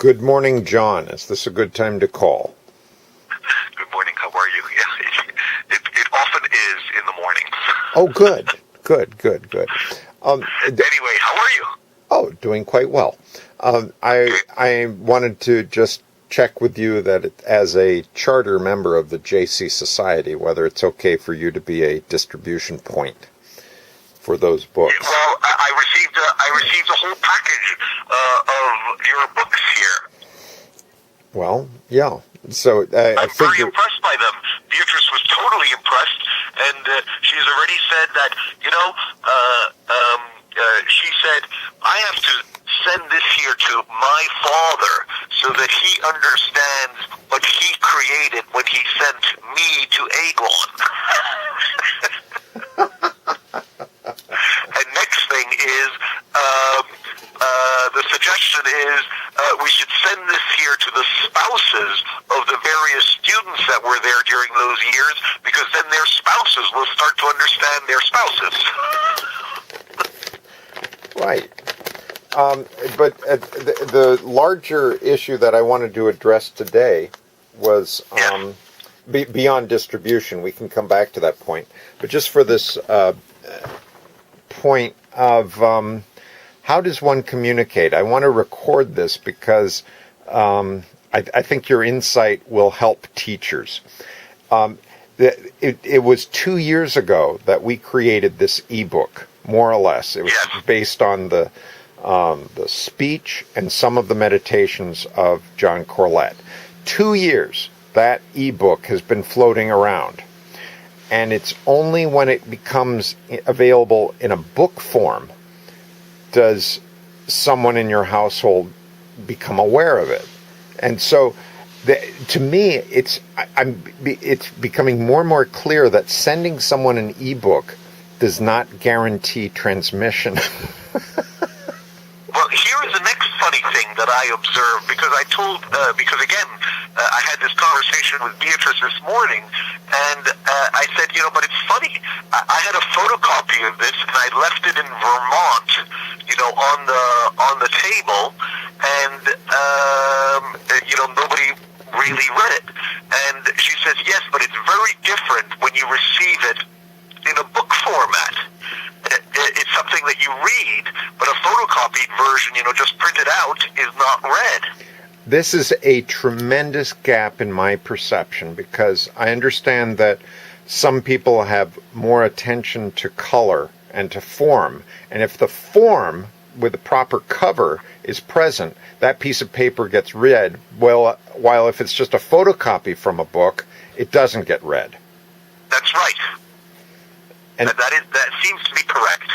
Good morning, John. Is this a good time to call? Good morning. How are you? Yeah, it often is in the morning. Oh, good. Good. Anyway, how are you? Oh, doing quite well. I wanted to just check with you that as a charter member of the JC Society, whether it's okay for you to be a distribution point for those books. Well, I received a whole package of your books here. Well, yeah. So I'm very impressed by them. Beatrice was totally impressed, and she's already said that, she said, I have to send this here to my father so that he understands what he created when he sent me to Eglon. And next thing is, the suggestion is we should send this here to the spouses of the various students that were there during those years, because then their spouses will start to understand their spouses. Right. But the larger issue that I wanted to address today was beyond distribution. We can come back to that point. But just for this point of how does one communicate? I want to record this because I think your insight will help teachers. It was 2 years ago that we created this ebook, more or less. It was based on the speech and some of the meditations of John Corlett. 2 years that ebook has been floating around. And it's only when it becomes available in a book form does someone in your household become aware of it. And so, to me, it's becoming more and more clear that sending someone an ebook does not guarantee transmission. Well, here is the next funny thing that I observed, because I had this conversation with Beatrice this morning, and I said, but it's funny. I had a photocopy of this, and I left it in Vermont, on the table, and nobody really read it. And she says, yes, but it's very different when you receive it in a book format. It's something that you read, but a photocopied version, just printed out, is not read. This is a tremendous gap in my perception, because I understand that some people have more attention to color and to form, and if the form with the proper cover is present, that piece of paper gets read, while if it's just a photocopy from a book, it doesn't get read. That's right. And that seems to be correct.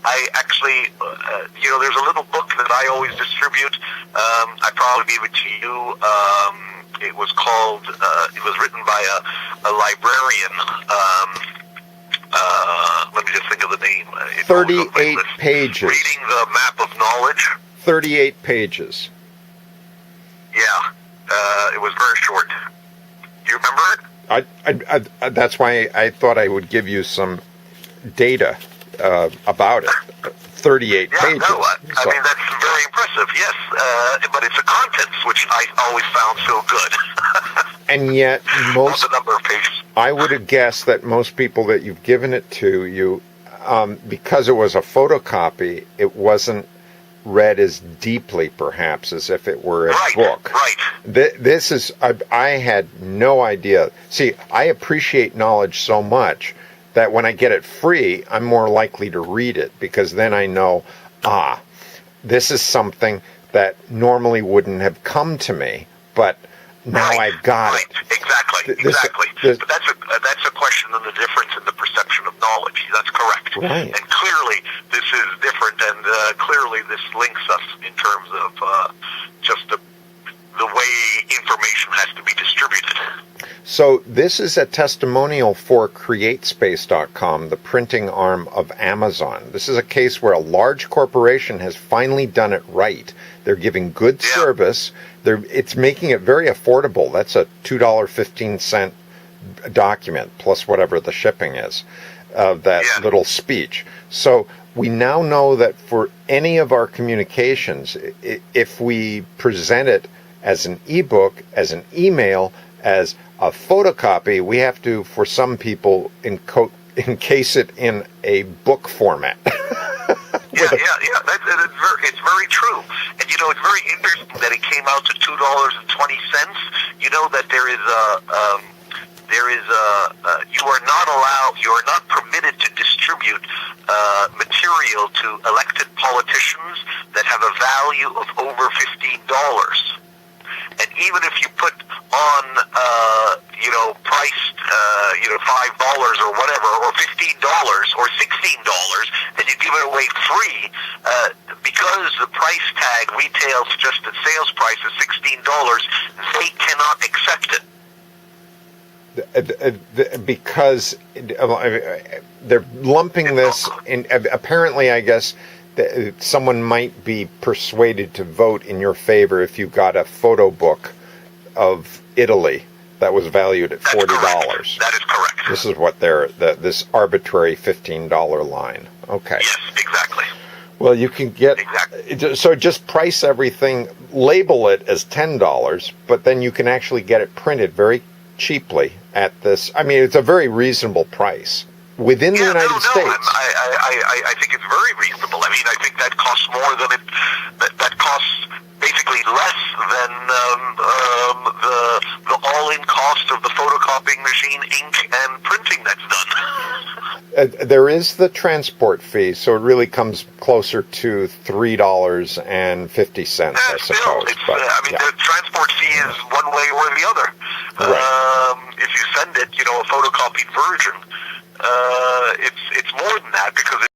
I actually, there's a little book that I always distribute. I probably gave it to you. It was called. It was written by a librarian. Let me just think of the name. 38 pages. Reading the Map of Knowledge. 38 pages. Yeah, it was very short. Do you remember it? That's why I thought I would give you some data about it. 38 pages. No, I mean, that's very impressive, yes. But it's the contents which I always found so good. And yet, the number of pages. I would have guessed that most people that you've given it to, because it was a photocopy, it wasn't read as deeply, perhaps, as if it were a book. Right. This is, I had no idea. See, I appreciate knowledge so much that when I get it free, I'm more likely to read it, because then I know, this is something that normally wouldn't have come to me, but now I've got it. Exactly. But that's a question of the difference in the perception of knowledge. That's correct. Right. And clearly this is different, and clearly this links us in terms of just the way information has to be distributed. So this is a testimonial for CreateSpace.com, the printing arm of Amazon. This is a case where a large corporation has finally done it right. They're giving good service. It's making it very affordable. That's a $2.15 document plus whatever the shipping is of that little speech. So we now know that for any of our communications, if we present it as an ebook, as an email, as a photocopy, we have to, for some people, encase it in a book format. It's very true. And it's very interesting that it came out to $2.20. You know that you are not permitted to distribute material to elected politicians that have a value of over $15. And even if you put on, priced, $5 or whatever, or $15 or $16, and you give it away free, because the price tag retail suggested sales price is $16, they cannot accept it. Because they're lumping this in. Apparently, I guess someone might be persuaded to vote in your favor if you got a photo book of Italy that was valued at $40. That is correct. This is what this arbitrary $15 line. Okay. Yes, exactly. Well, you can get exactly. So just price everything, label it as $10, but then you can actually get it printed very cheaply at this. I mean, it's a very reasonable price within the United States. I think it's very reasonable. I mean, I think that costs more than that costs basically less than the all-in cost of the photocopying machine, ink, and printing that's done. There is the transport fee, so it really comes closer to $3.50, I suppose. The transport fee is one way or the other. Right. If you send it, a photocopied version, it's more than that because